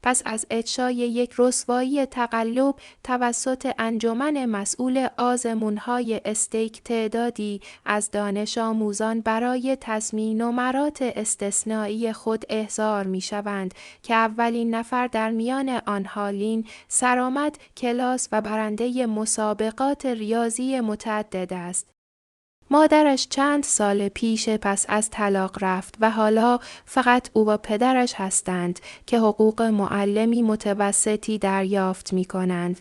پس از افشای یک رسوایی تقلب توسط انجمن مسئول آزمون‌های استیک تعدادی از دانش آموزان برای تضمین نمرات استثنایی خود احضار می‌شوند که اولین نفر در میان آنها لین سرآمد کلاس و برنده مسابقات ریاضی متعدد است. مادرش چند سال پیش پس از طلاق رفت و حالا فقط او و پدرش هستند که حقوق معلمی متوسطی دریافت می کنند.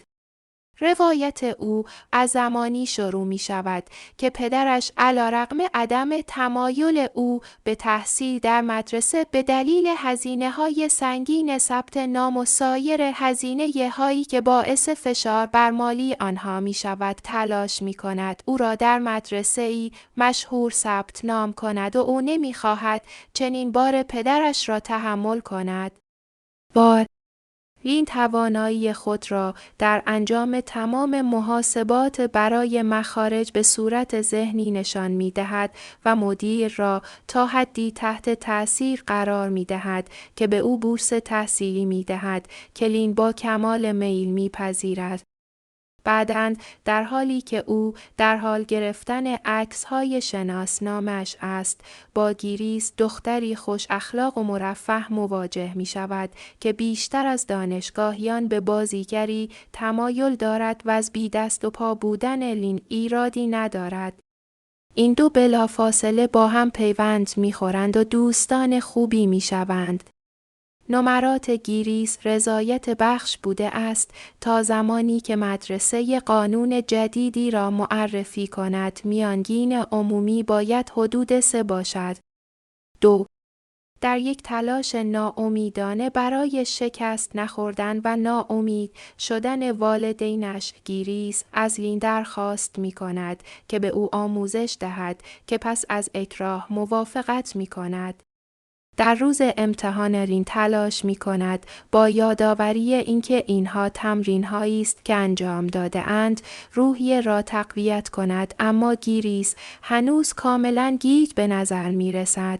روایت او از زمانی شروع می شود که پدرش علیرغم عدم تمایل او به تحصیل در مدرسه به دلیل هزینه‌های سنگین ثبت نام و سایر هزینه‌هایی که باعث فشار بر مالی آنها می شود تلاش می کند او را در مدرسه‌ای مشهور ثبت نام کند و او نمی خواهد چنین بار پدرش را تحمل کند. این توانایی خود را در انجام تمام محاسبات برای مخارج به صورت ذهنی نشان می دهد و مدیر را تا حدی تحت تأثیر قرار می دهد که به او بورس تحصیلی می دهد که لین با کمال میل می پذیرد. بعداً در حالی که او در حال گرفتن عکس‌های شناسنامه‌اش است، با گریس دختری خوش اخلاق و مرفه مواجه می شود که بیشتر از دانشگاهیان به بازیگری تمایل دارد و از بی دست و پا بودن لین ایرادی ندارد. این دو بلافاصله با هم پیوند می خورند و دوستان خوبی می شوند. نمرات گریس رضایت بخش بوده است تا زمانی که مدرسه قانون جدیدی را معرفی کند میانگین عمومی باید حدود 3 باشد. 2. در یک تلاش ناامیدانه برای شکست نخوردن و ناامید شدن والدینش گریس از لین درخواست می کند که به او آموزش دهد که پس از اکراه موافقت می کند. در روز امتحان لین تلاش می کند با یادآوری اینکه اینها تمرین‌هایی است که انجام داده اند روحیه را تقویت کند اما گریس هنوز کاملا گیج به نظر می رسد.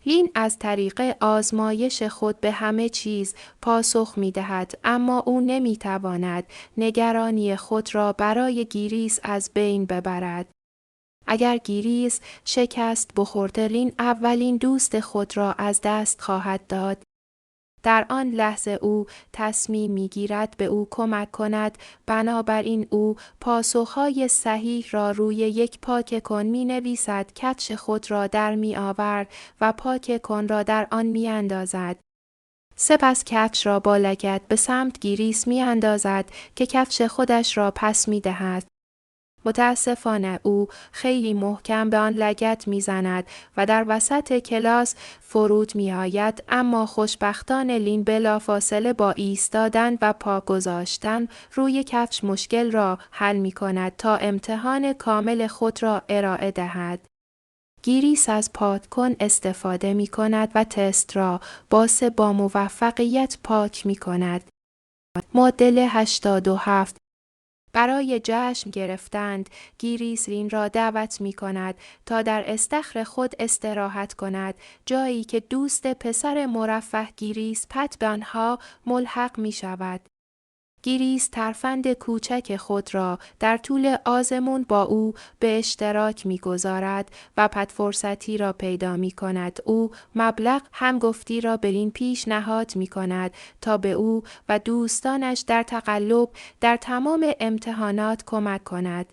لین از طریق آزمایش خود به همه چیز پاسخ می دهد اما او نمی تواند نگرانی خود را برای گریس از بین ببرد. اگر گریس شکست بخورد لین اولین دوست خود را از دست خواهد داد. در آن لحظه او تصمیم می‌گیرد به او کمک کند بنابراین او پاسخهای صحیح را روی یک پاک کن می‌نویسد کفش خود را در می‌آورد و پاک کن را در آن می‌اندازد. سپس کفش را با لگد به سمت گریس می‌اندازد که کفش خودش را پس می‌دهد. متاسفانه او خیلی محکم به آن لگد می‌زند و در وسط کلاس فرود می‌آید اما خوشبختانه لین بلافاصله با ایستادن و پا گذاشتن روی کفش مشکل را حل می‌کند تا امتحان کامل خود را ارائه دهد. گریس از پاک‌کن استفاده می‌کند و تست را با موفقیت پاک می‌کند. مدل 87 برای جشن گرفتند گریس لین را دعوت می کند تا در استخر خود استراحت کند جایی که دوست پسر مرفه گریس پت به آنها ملحق می شود. گریس ترفند کوچک خود را در طول آزمون با او به اشتراک می‌گذارد و پت فرصتی را پیدا می‌کند. او مبلغ همگفتی را به لین پیشنهاد می‌کند تا به او و دوستانش در تقلب در تمام امتحانات کمک کند.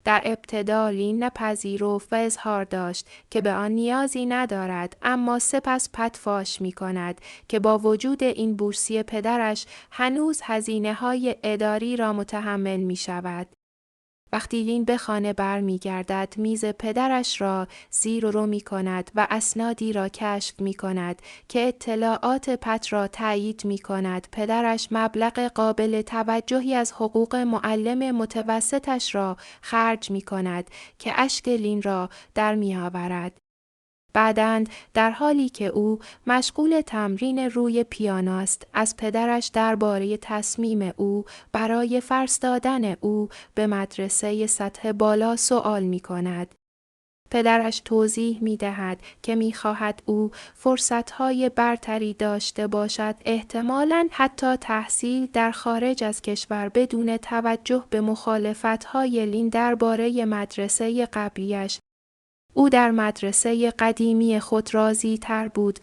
در ابتدا لین نپذیرفت و اظهار داشت که به آن نیازی ندارد اما سپس پت فاش می کند که با وجود این بورسیه پدرش هنوز هزینه‌های اداری را متحمل می شود. وقتی لین به خانه برمی گردد میز پدرش را زیر و رو می کند و اسنادی را کشف می کند که اطلاعات پت را تایید می کند. پدرش مبلغ قابل توجهی از حقوق معلم متوسطش را خرج می کند که اشک لین را در می آورد. بعداً در حالی که او مشغول تمرین روی پیانو است از پدرش درباره تصمیم او برای فرستادن او به مدرسه سطح بالا سوال می کند. پدرش توضیح می دهد که می خواهد او فرصتهای برتری داشته باشد، احتمالاً حتی تحصیل در خارج از کشور بدون توجه به مخالفتهای لین درباره مدرسه قبلیش. او در مدرسه قدیمی خود راضی تر بود.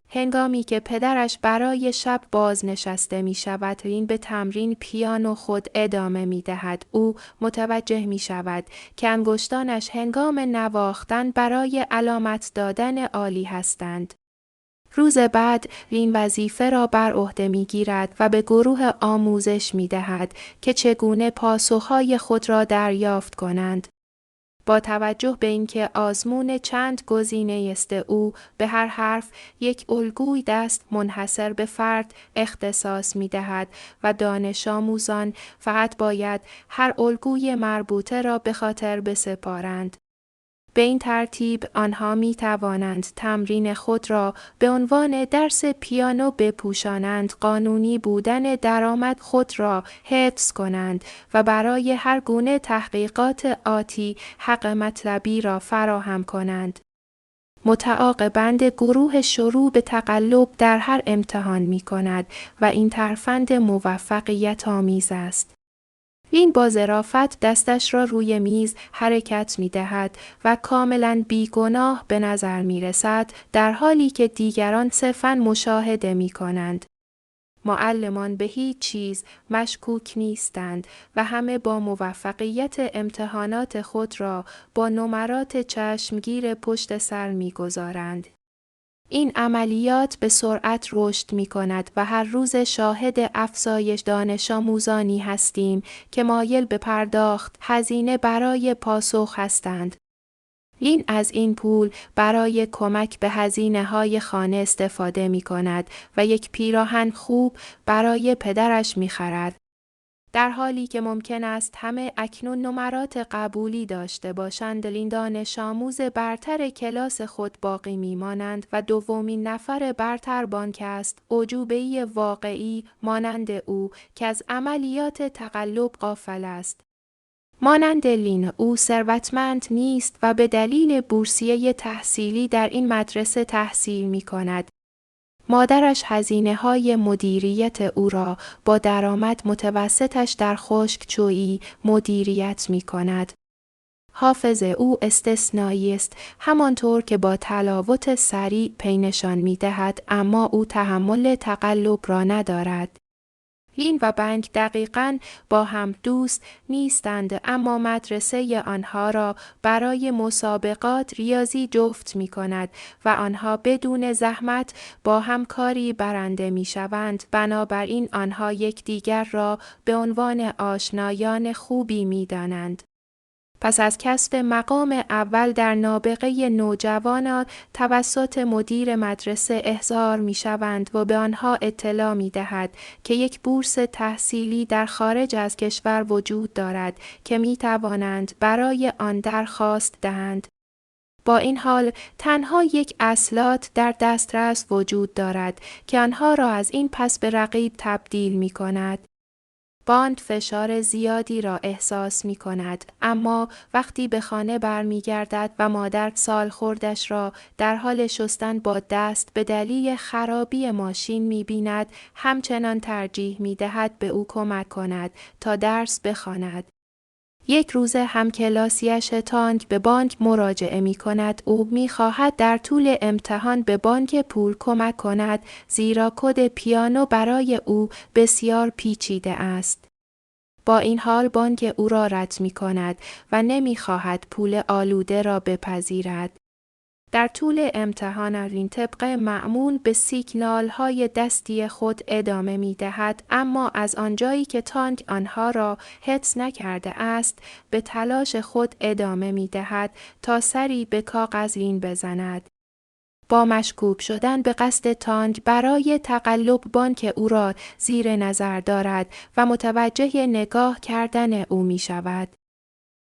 هنگامی که پدرش برای شب بازنشسته می شود، لین به تمرین پیانو خود ادامه می دهد. او متوجه می شود که انگشتانش هنگام نواختن برای علامت دادن عالی هستند. روز بعد لین وظیفه را بر عهده می گیرد و به گروه آموزش می دهد که چگونه پاسخهای خود را دریافت کنند. با توجه به اینکه آزمون چند گزینه است او به هر حرف یک الگوی دست منحصر به فرد اختصاص می دهد و دانش آموزان فقط باید هر الگوی مربوطه را به خاطر بسپارند. به این ترتیب آنها می توانند تمرین خود را به عنوان درس پیانو بپوشانند، قانونی بودن درآمد خود را حفظ کنند و برای هر گونه تحقیقات آتی حق مطلبی را فراهم کنند. متعاقباً گروه شروع به تقلب در هر امتحان می کند و این ترفند موفقیت آمیز است. لین با ظرافت دستش را روی میز حرکت می دهد و کاملاً بیگناه به نظر می رسد، در حالی که دیگران صرفاً مشاهده می کنند. معلمان به هیچ چیز مشکوک نیستند و همه با موفقیت امتحانات خود را با نمرات چشمگیر پشت سر می گذارند. این عملیات به سرعت رشد می کند و هر روز شاهد افزایش دانش آموزانی هستیم که مایل به پرداخت هزینه برای پاسخ هستند. لین از این پول برای کمک به هزینه‌های خانه استفاده می کند و یک پیراهن خوب برای پدرش می خرد. در حالی که ممکن است همه اکنون نمرات قبولی داشته باشند، لین دانش آموز برتر کلاس خود باقی میمانند و دومین نفر برتر بانک است، اعجوبه‌ای واقعی مانند او که از عملیات تقلب غافل است. مانند لین او ثروتمند نیست و به دلیل بورسیه تحصیلی در این مدرسه تحصیل می کند. مادرش هزینه‌های مدیریت او را با درآمد متوسطش در خشکچویی مدیریت می‌کند. حافظ او استثنایی است، همانطور که با تلاوت سریع پی نشان می‌دهد، اما او تحمل تقلب را ندارد. لین و بنک دقیقاً با هم دوست نیستند، اما مدرسه آنها را برای مسابقات ریاضی جفت می کند و آنها بدون زحمت با همکاری برنده می شوند. بنابراین آنها یکدیگر را به عنوان آشنایان خوبی می دانند. پس از کسب مقام اول در نابغه نوجوانان توسط مدیر مدرسه احضار می شوند و به آنها اطلاع می دهد که یک بورس تحصیلی در خارج از کشور وجود دارد که می توانند برای آن درخواست دهند. با این حال تنها یک اسلات در دسترس وجود دارد که آنها را از این پس به رقیب تبدیل می کند. باند فشار زیادی را احساس می کند، اما وقتی به خانه برمی گردد و مادر سالخوردش را در حال شستن با دست به دلیل خرابی ماشین می بیند، همچنان ترجیح می دهد به او کمک کند تا درس بخواند. یک روز همکلاسیش تانگ به بانک مراجعه می کند. او می خواهد در طول امتحان به بانک پول کمک کند، زیرا کد پیانو برای او بسیار پیچیده است. با این حال بانک او را رد می کند و نمی خواهد پول آلوده را بپذیرد. در طول امتحان لین طبق معمول به سیگنال‌های دستی خود ادامه می‌دهد، اما از آنجایی که تانک آنها را حدس نکرده است به تلاش خود ادامه می‌دهد تا سری به کاغذ لین بزند. با مشکوک شدن به قصد تانک برای تقلب بانک او را زیر نظر دارد و متوجه نگاه کردن او می‌شود.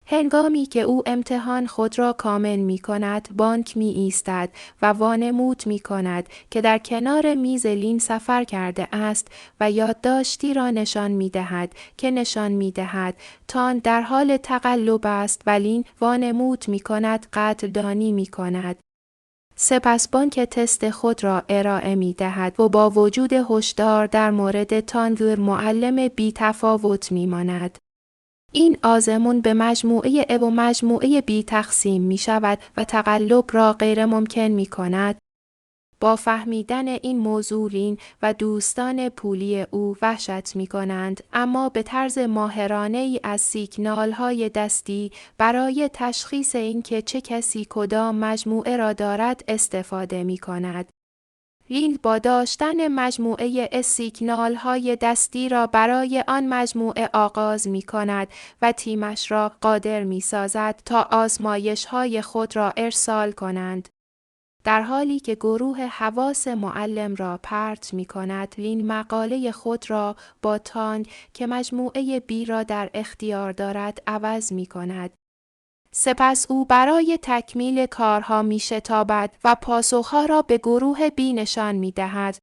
هنگامی که او امتحان خود را کامل می کند، بانک می ایستد و وانمود می کند که در کنار میز لین سفر کرده است و یادداشتی را نشان می دهد که نشان می دهد تان در حال تقلب است و لین وانمود می کند قدردانی می کند. سپس بانک تست خود را ارائه می دهد و با وجود هشدار در مورد تاندر معلم بی تفاوت می ماند. این آزمون به مجموعه ا و مجموعه بی تقسیم می شود و تقلب را غیر ممکن می کند. با فهمیدن این موضوع لین و دوستان پولی او وحشت می کنند، اما به طرز ماهرانه ای از سیگنال های دستی برای تشخیص اینکه چه کسی کدام مجموعه را دارد استفاده می کند. لین با داشتن مجموعه سیگنال های دستی را برای آن مجموعه آغاز می کند و تیمش را قادر می سازد تا آزمایش های خود را ارسال کنند. در حالی که گروه حواس معلم را پرت می کند، لین مقاله خود را با تانگ که مجموعه بی را در اختیار دارد عوض می کند. سپس او برای تکمیل کارها می شتابد و پاسخها را به گروه بی نشان می دهد.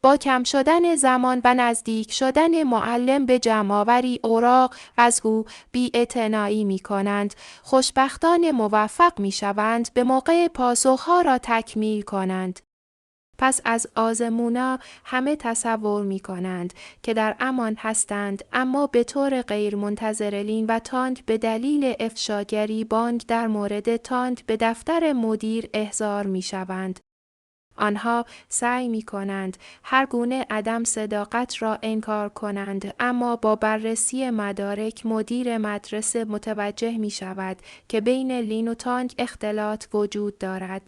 با کم شدن زمان و نزدیک شدن معلم به جمع‌آوری اوراق از او بی‌اعتنایی می کنند. خوشبختانه موفق می شوند به موقع پاسخها را تکمیل کنند. پس از آزمونا همه تصور می کنند که در امان هستند، اما به طور غیر منتظره لین و تاند به دلیل افشاگری بانک در مورد تاند به دفتر مدیر احضار می شوند. آنها سعی می کنند هر گونه عدم صداقت را انکار کنند، اما با بررسی مدارک مدیر مدرسه متوجه می شود که بین لین و تانگ اختلاط وجود دارد.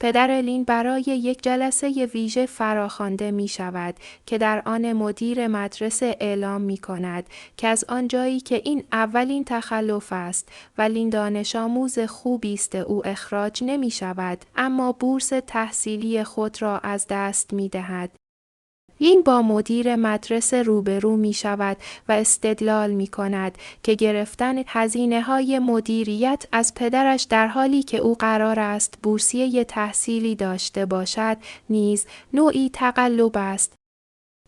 پدر لین برای یک جلسه ویژه فراخوانده می شود که در آن مدیر مدرسه اعلام می کند که از آنجایی که این اولین تخلف است و لین دانش آموز خوبی است او اخراج نمی شود، اما بورس تحصیلی خود را از دست می دهد. لین با مدیر مدرسه روبرو می شود و استدلال می کند که گرفتن هزینه‌های مدیریت از پدرش در حالی که او قرار است بورسیه تحصیلی داشته باشد نیز نوعی تقلب است.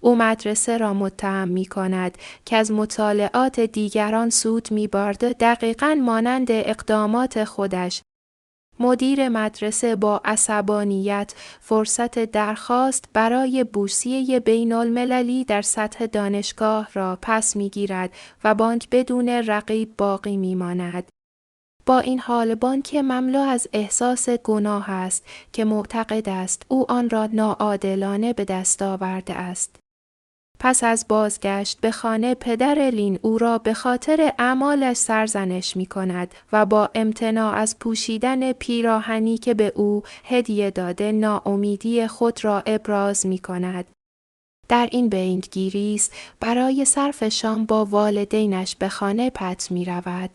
او مدرسه را متهم می کند که از مطالعات دیگران سود می برده، دقیقاً مانند اقدامات خودش. مدیر مدرسه با عصبانیت فرصت درخواست برای بورسیه بین‌المللی در سطح دانشگاه را پس می‌گیرد و بانک بدون رقیب باقی می‌ماند. با این حال بانک مملو از احساس گناه است که معتقد است او آن را ناعادلانه به دست آورده است. پس از بازگشت به خانه پدر لین او را به خاطر اعمالش سرزنش می کند و با امتناع از پوشیدن پیراهنی که به او هدیه داده ناامیدی خود را ابراز می کند. در این بین گریس برای صرف شام با والدینش به خانه پت می رود.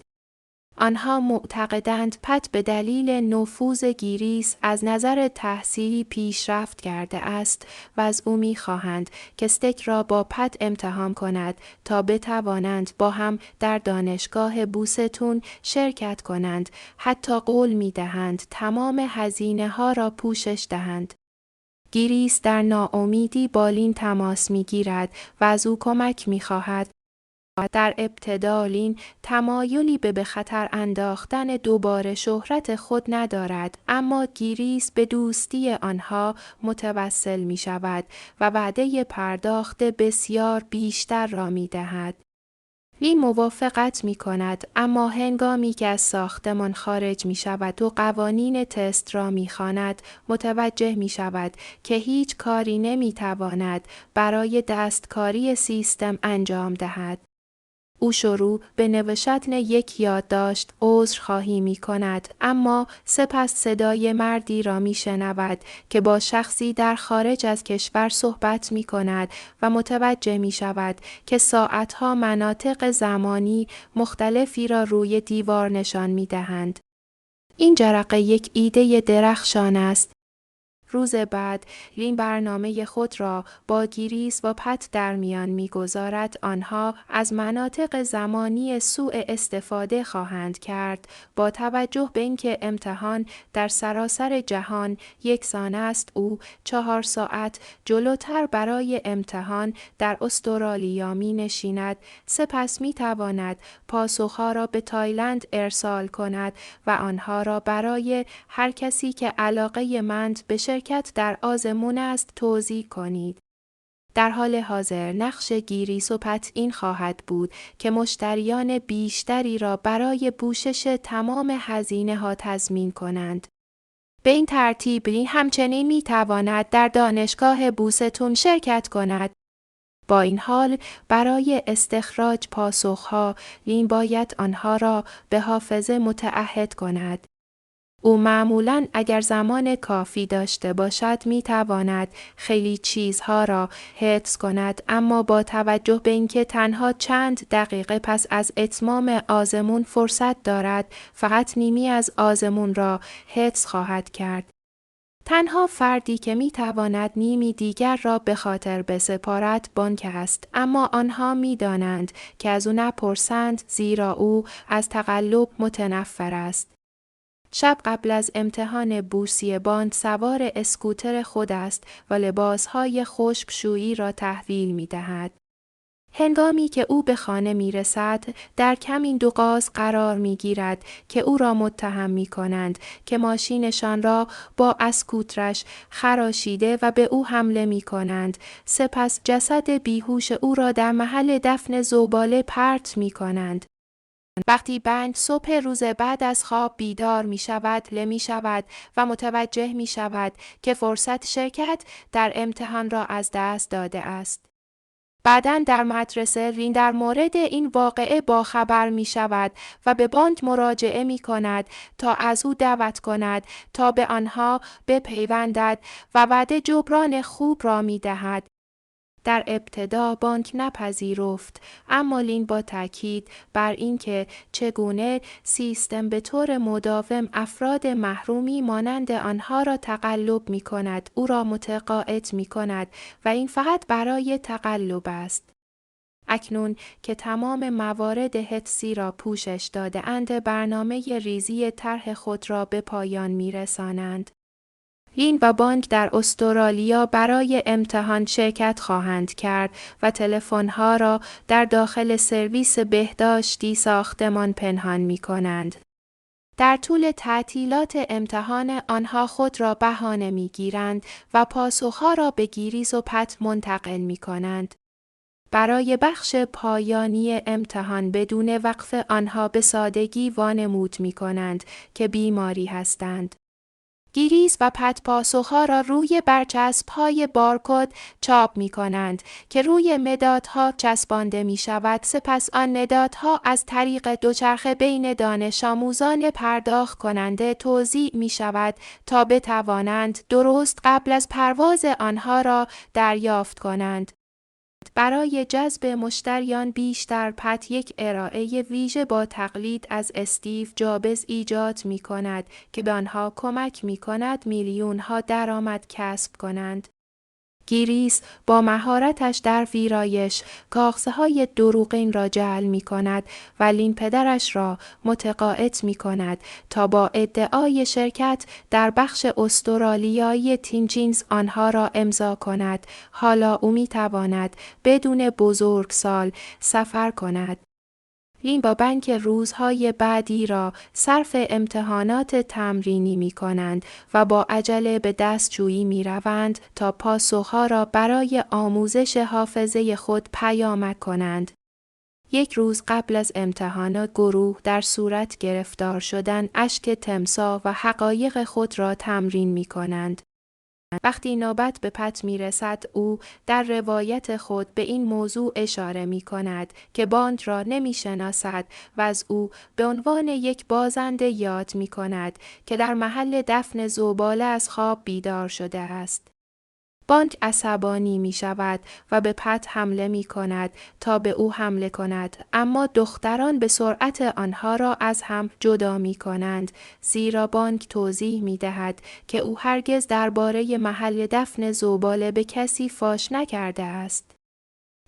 آنها معتقدند پت به دلیل نفوذ گریس از نظر تحصیلی پیشرفت کرده است و از او می‌خواهند که استک را با پت امتحان کند تا بتوانند با هم در دانشگاه بوستون شرکت کنند. حتی قول می‌دهند تمام هزینه‌ها را پوشش دهند. گریس در ناامیدی با لین تماس می‌گیرد و از او کمک می‌خواهد. در ابتدا لین تمایلی به خطر انداختن دوباره شهرت خود ندارد، اما گریس به دوستی آنها متوسل می شود و وعده پرداخت بسیار بیشتر را می دهد. لین موافقت می کند، اما هنگامی که از ساختمان خارج می شود و قوانین تست را می خواند، متوجه می شود که هیچ کاری نمی تواند برای دستکاری سیستم انجام دهد. او شروع به نوشتن یک یادداشت عذرخواهی می کند، اما سپس صدای مردی را می شنود که با شخصی در خارج از کشور صحبت می کند و متوجه می شود که ساعتها مناطق زمانی مختلفی را روی دیوار نشان می دهند. این جرقه یک ایده درخشان است. روز بعد لین برنامه خود را با گریس و پت در میان می‌گذارد. آنها از مناطق زمانی سوء استفاده خواهند کرد. با توجه به اینکه امتحان در سراسر جهان یکسان است، او 4 ساعت جلوتر برای امتحان در استرالیا می‌نشیند. سپس می‌تواند پاسخها را به تایلند ارسال کند و آنها را برای هر کسی که علاقه‌مند به شرکت در آزمون است توزیع کنید. در حال حاضر نقش گیریس و پت این خواهد بود که مشتریان بیشتری را برای پوشش تمام هزینه‌ها تضمین کنند. به این ترتیب لین همچنین می‌تواند در دانشگاه بوستون شرکت کند. با این حال برای استخراج پاسخها لین باید آنها را به حافظه متعهد کند. او معمولاً اگر زمان کافی داشته باشد می‌تواند خیلی چیزها را حفظ کند، اما با توجه به اینکه تنها چند دقیقه پس از اتمام آزمون فرصت دارد، فقط نیمی از آزمون را حفظ خواهد کرد. تنها فردی که می‌تواند نیمی دیگر را به خاطر بسپارد بانک است، اما آنها می‌دانند که از او نپرسند، زیرا او از تقلب متنفر است. شب قبل از امتحان بورسیه باند سوار اسکوتر خود است و لباسهای خشکشویی را تحویل می‌دهد. هنگامی که او به خانه می‌رسد، در کمین 2 قاز قرار می‌گیرد که او را متهم می‌کنند که ماشینشان را با اسکوترش خراشیده و به او حمله می‌کنند. سپس جسد بیهوش او را در محل دفن زباله پرت می‌کنند. وقتی بند صبح روز بعد از خواب بیدار می شود و متوجه می شود که فرصت شرکت در امتحان را از دست داده است. بعداً در مدرسه لین در مورد این واقعه باخبر می شود و به بانک مراجعه می کند تا از او دعوت کند تا به آنها بپیوندد و وعده جبران خوب را می دهد. در ابتدا بانک نپذیرفت، اما لین با تاکید بر اینکه چگونه سیستم به طور مداوم افراد محرومی مانند آنها را تقلب می کند، او را متقاعد می کند و این فقط برای تقلب است. اکنون که تمام موارد حفظی را پوشش داده اند، برنامه ریزی طرح خود را به پایان می رسانند. لین و بانک در استرالیا برای امتحان شرکت خواهند کرد و تلفن‌ها را در داخل سرویس بهداشتی ساختمان پنهان می‌کنند. در طول تعطیلات امتحان آنها خود را بهانه می‌گیرند و پاسخ‌ها را به گیریس و پت منتقل می‌کنند. برای بخش پایانی امتحان بدون وقفه آنها به سادگی وانمود می‌کنند که بیماری هستند. گیریس و پت پاسخ‌ها را روی برچسب‌های بارکد چاپ می‌کنند که روی مدادها چسبانده می‌شود. سپس آن مدادها از طریق دوچرخه بین دانش آموزان پرداخت کننده توزیع می‌شود تا بتوانند درست قبل از پرواز آنها را دریافت کنند. برای جذب مشتریان بیشتر، پت یک ارائه ویژه با تقلید از استیو جابز ایجاد می کند که به آنها کمک می کند میلیون‌ها درآمد کسب کنند. گیریس با مهارتش در ویرایش کاغذهای دروغین را جعل می کند و لین پدرش را متقاعد می کند تا با ادعای شرکت در بخش استرالیایی تینجینز آنها را امضا کند. حالا او می تواند بدون بزرگسال سفر کند. لین با بانک روزهای بعدی را صرف امتحانات تمرینی می کنند و با عجله به دستجویی می روند تا پاسخها را برای آموزش حافظه خود پیامک کنند. 1 روز قبل از امتحانات گروه در صورت گرفتار شدن، اشک تمساح و حقایق خود را تمرین می کنند. وقتی نوبت به پت می رسد، او در روایت خود به این موضوع اشاره می کند که باند را نمی شناسد و از او به عنوان یک بازنده یاد می کند که در محل دفن زباله از خواب بیدار شده است. بانک عصبانی می شود و به پت حمله می کند تا به او حمله کند، اما دختران به سرعت آنها را از هم جدا می کنند، زیرا بانک توضیح می دهد که او هرگز درباره محل دفن زباله به کسی فاش نکرده است.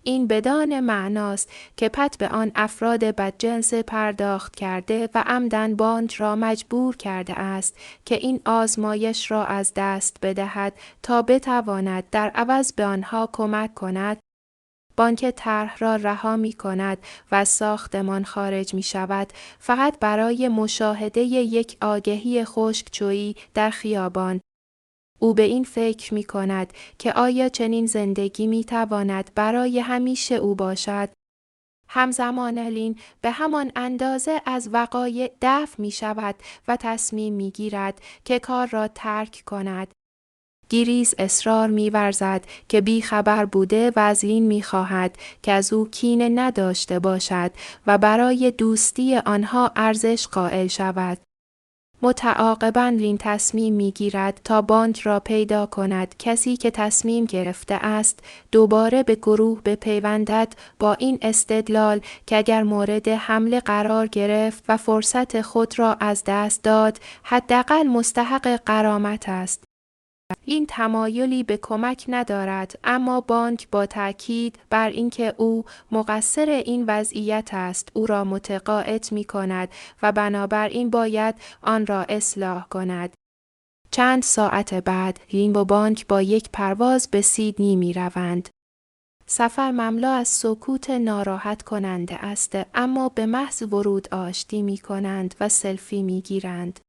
این بدان معناست که پت به آن افراد بدجنس پرداخت کرده و عمداً بانک را مجبور کرده است که این آزمایش را از دست بدهد تا بتواند در عوض به آنها کمک کند. بانک طرح را رها می کند و از ساختمان خارج می شود فقط برای مشاهده یک آگهی خشکشویی در خیابان. او به این فکر می کند که آیا چنین زندگی می تواند برای همیشه او باشد؟ همزمان لین به همان اندازه از وقایع دفع می شود و تصمیم می گیرد که کار را ترک کند. گریس اصرار می ورزد که بی خبر بوده و از لین می خواهد که از او کینه نداشته باشد و برای دوستی آنها ارزش قائل شود. متعاقباً لین تصمیم می گیرد تا بانک را پیدا کند، کسی که تصمیم گرفته است دوباره به گروه بپیوندد با این استدلال که اگر مورد حمله قرار گرفت و فرصت خود را از دست داد حداقل مستحق غرامت است. این تمایلی به کمک ندارد، اما بانک با تأکید بر اینکه او مقصر این وضعیت است او را متقاعد می کند و بنابراین باید آن را اصلاح کند. چند ساعت بعد لین و بانک با یک پرواز به سیدنی می روند. سفر مملو از سکوت ناراحت کننده است، اما به محض ورود آشتی می کنند و سلفی می گیرند.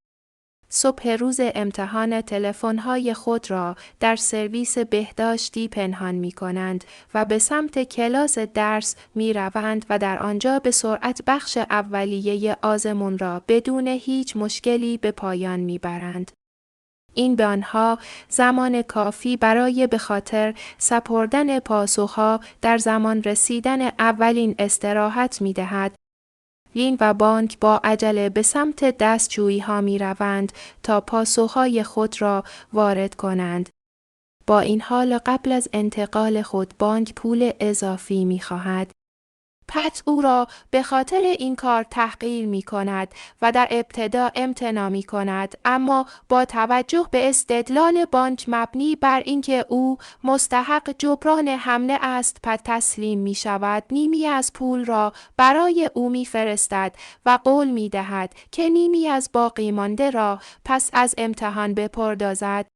صبح روز امتحان تلفن‌های خود را در سرویس بهداشتی پنهان می کنند و به سمت کلاس درس می روند و در آنجا به سرعت بخش اولیه آزمون را بدون هیچ مشکلی به پایان می برند. این به آنها زمان کافی برای به خاطر سپردن پاسخها در زمان رسیدن اولین استراحت می دهد. لین و بانک با عجله به سمت دستشویی‌ها می روند تا پاسخهای خود را وارد کنند. با این حال قبل از انتقال خود بانک پول اضافی می خواهد. پت او را به خاطر این کار تحقیر می کند و در ابتدا امتناع می کند، اما با توجه به استدلال بانک مبنی بر اینکه او مستحق جبران حمله است پت تسلیم می شود. نیمی از پول را برای او می فرستد و قول می دهد که نیمی از باقی مانده را پس از امتحان بپردازد.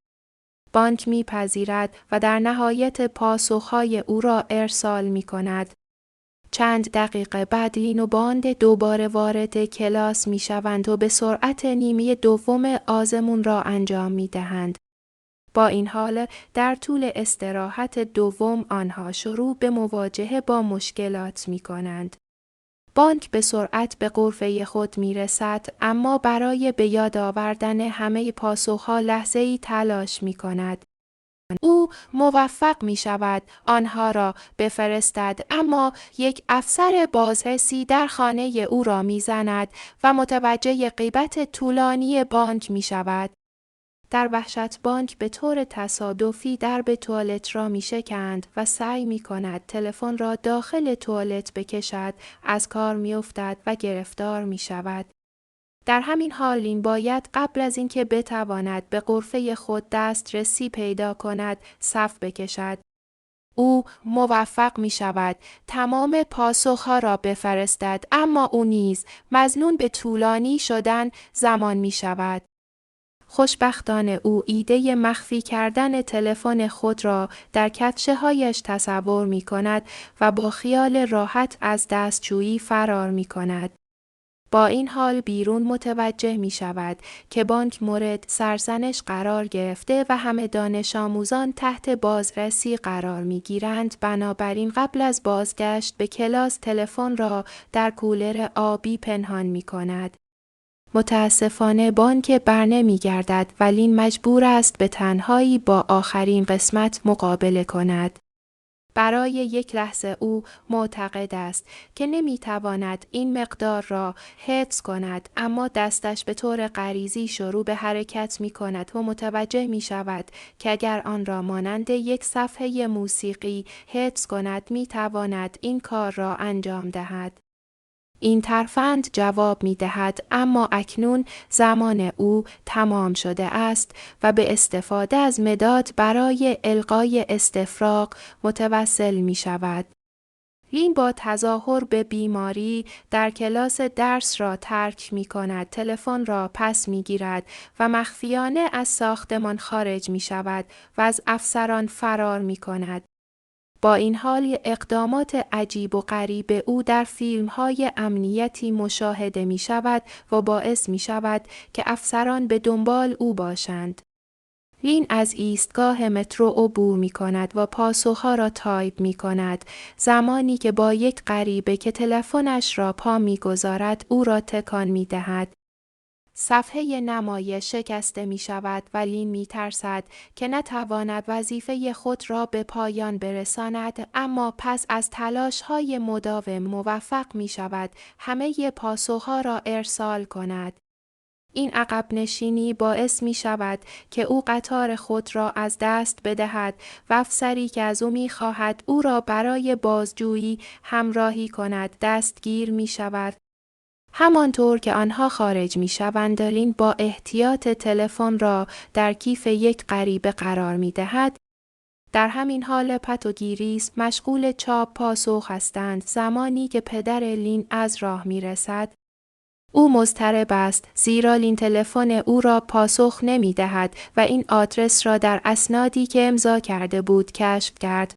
بانک می پذیرد و در نهایت پاسخهای او را ارسال می کند. چند دقیقه بعد لین و باند دوباره وارد کلاس می شوند و به سرعت نیمه دوم آزمون را انجام می دهند. با این حال در طول استراحت دوم آنها شروع به مواجهه با مشکلات می کنند. بانک به سرعت به غرفه خود می رسد، اما برای به یاد آوردن همه پاسخها لحظه‌ای تلاش می کند. او موفق می شود آنها را بفرستد، اما یک افسر بازرسی در خانه او را می زند و متوجه غیبت طولانی بانک می شود. در وحشت بانک به طور تصادفی درب توالت را می شکند و سعی می کند تلفن را داخل توالت بکشد، از کار می افتد و گرفتار می شود. در همین حال لین باید قبل از اینکه بتواند به غرفه خود دسترسی پیدا کند صف بکشد. او موفق می شود تمام پاسخها را بفرستد، اما او نیز مظنون به طولانی شدن زمان می شود. خوشبختانه او ایده مخفی کردن تلفن خود را در کفشهایش تصور می کند و با خیال راحت از دستشویی فرار می کند. با این حال بیرون متوجه می شود که بانک مورد سرزنش قرار گرفته و همه دانش آموزان تحت بازرسی قرار می گیرند. بنابراین قبل از بازگشت به کلاس تلفن را در کولر آبی پنهان می کند. متاسفانه بانک برنمی گردد و لین مجبور است به تنهایی با آخرین قسمت مقابله کند. برای یک لحظه او معتقد است که نمیتواند این مقدار را حفظ کند، اما دستش به طور غریزی شروع به حرکت می کند و متوجه می شود که اگر آن را مانند یک صفحه موسیقی حفظ کند می تواند این کار را انجام دهد. این ترفند جواب می دهد اما اکنون زمان او تمام شده است و به استفاده از مداد برای القای استفراغ متوسل می شود. این با تظاهر به بیماری در کلاس درس را ترک می کند، تلفن را پس می گیرد و مخفیانه از ساختمان خارج می شود و از افسران فرار می کند. با این حال اقدامات عجیب و غریب او در فیلم‌های امنیتی مشاهده می شود و باعث می شود که افسران به دنبال او باشند. لین از ایستگاه مترو عبور می کند و پاسخها را تایپ می کند، زمانی که با یک غریبه که تلفنش را پا می گذارد او را تکان می دهد. صفحه نمایش شکسته می شود و لین می ترسد که نتواند وظیفه خود را به پایان برساند، اما پس از تلاش‌های مداوم موفق می شود همه پاسخها را ارسال کند. این عقب نشینی باعث می شود که او قطار خود را از دست بدهد و افسری که از او می خواهد او را برای بازجویی همراهی کند دستگیر می شود. همانطور که آنها خارج می شوند لین با احتیاط تلفن را در کیف یک غریبه قرار می دهد. در همین حال پت و گیریس مشغول چاپ پاسخ هستند زمانی که پدر لین از راه می رسد. او مضطرب است زیرا لین تلفن او را پاسخ نمی دهد و این آدرس را در اسنادی که امضا کرده بود کشف کرد.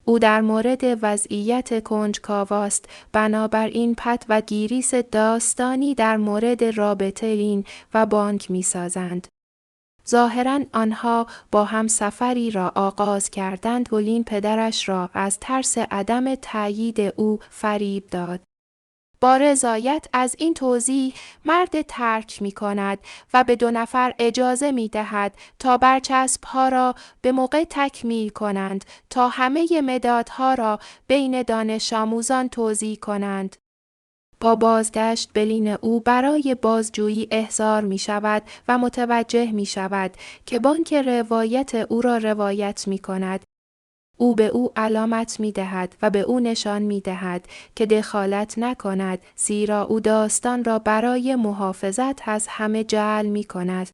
او در مورد وضعیت کنجکاواست، بنابراین پت و گیریس داستانی در مورد رابطه لین و بانک می سازند. ظاهراً آنها با هم سفری را آغاز کردند و لین پدرش را از ترس عدم تأیید او فریب داد. با رضایت از این توضیح مرد ترک می کند و به 2 نفر اجازه می دهد تا برچسب‌ها را به موقع تکمیل کنند تا همه مدادها را بین دانش آموزان توزیع کنند. با بازگشت به لین او برای بازجویی احضار می شود و متوجه می شود که بانک روایت او را روایت می کند. او به او علامت می دهد و به او نشان می دهد که دخالت نکند زیرا او داستان را برای محافظت از همه جعل می کند.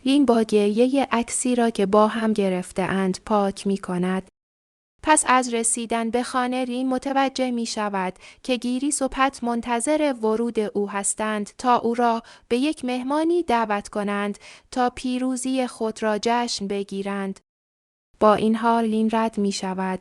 لین با گریه عکسی را که با هم گرفته اند پاک می کند. پس از رسیدن به خانه لین متوجه می شود که گیریس و پت منتظر ورود او هستند تا او را به یک مهمانی دعوت کنند تا پیروزی خود را جشن بگیرند. با این حال لین رد می شود.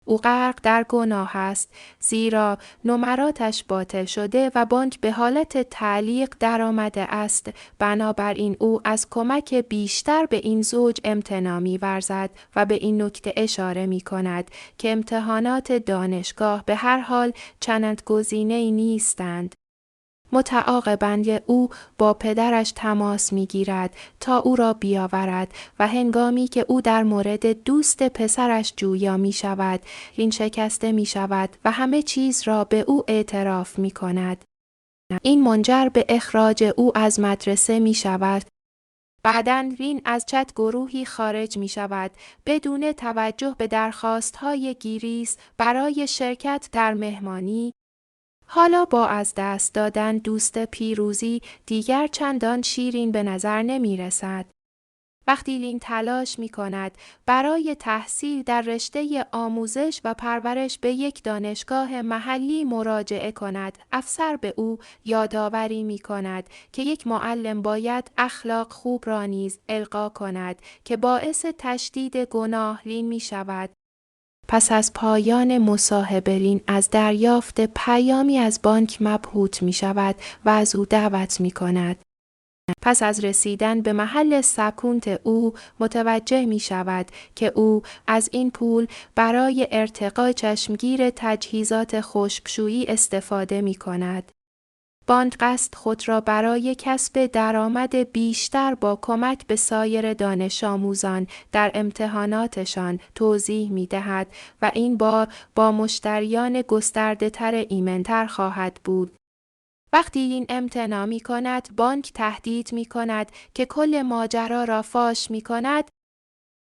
او غرق در گناه است زیرا نمراتش باطل شده و بانک به حالت تعلیق درآمده است، بنابراین او از کمک بیشتر به این زوج امتناع می‌ورزد و به این نکته اشاره می‌کند که امتحانات دانشگاه به هر حال چندگزینه‌ای نیستند. متعاقباً او با پدرش تماس می‌گیرد تا او را بیاورد و هنگامی که او در مورد دوست پسرش جویا می‌شود، لین شکسته می‌شود و همه چیز را به او اعتراف می‌کند. این منجر به اخراج او از مدرسه می‌شود. بعداً لین از چت گروهی خارج می‌شود بدون توجه به درخواست‌های گیریس برای شرکت در مهمانی. حالا با از دست دادن دوست پیروزی دیگر چندان شیرین به نظر نمی رسد. وقتی لین تلاش می کند برای تحصیل در رشته آموزش و پرورش به یک دانشگاه محلی مراجعه کند، افسر به او یادآوری می کند که یک معلم باید اخلاق خوب را نیز القا کند که باعث تشدید گناه لین می شود. پس از پایان مصاحبه لین از دریافت پیامی از بانک مبهوت می شود و از او دعوت می کند. پس از رسیدن به محل سکونت او متوجه می شود که او از این پول برای ارتقاء چشمگیر تجهیزات خشکشویی استفاده می کند. باند قصد خود را برای کسب درآمد بیشتر با کمک به سایر دانش آموزان در امتحاناتشان توضیح می دهد و این بار با مشتریان گسترده تر ایمن‌تر خواهد بود. وقتی این امتناع می کند، بانک تهدید می کند که کل ماجرا را فاش می کند.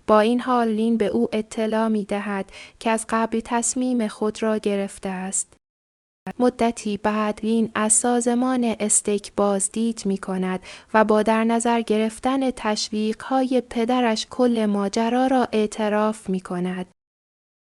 با این حال لین به او اطلاع می دهد که از قبل تصمیم خود را گرفته است. مدتی بعد لین از سازمان استیک بازدید می کند و با در نظر گرفتن تشویق‌های پدرش کل ماجرا را اعتراف می کند.